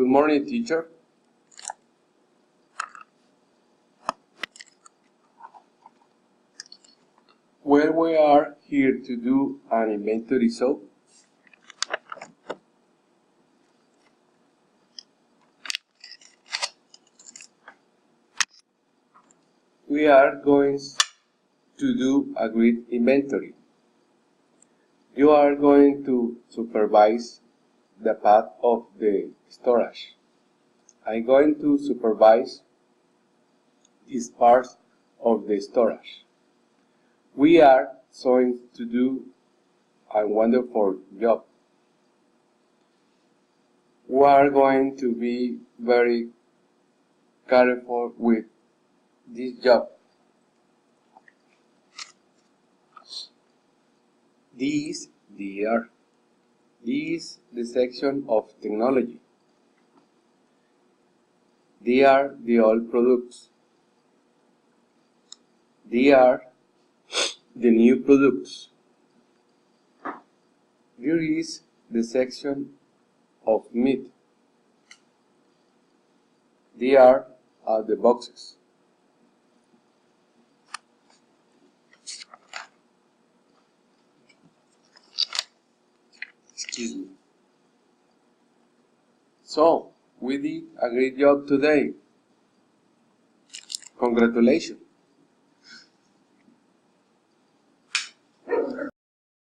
Good morning, teacher. Well, we are here to do an inventory, so we are going to do a grid inventory. You are going to supervise the path of the storage. I'm going to supervise this part of the storage. We are going to do a wonderful job. We are going to be very careful with this job. This is the section of technology. They are the old products. They are the new products. Here is the section of meat. They are the boxes. Excuse me. So, we did a great job today. Congratulations.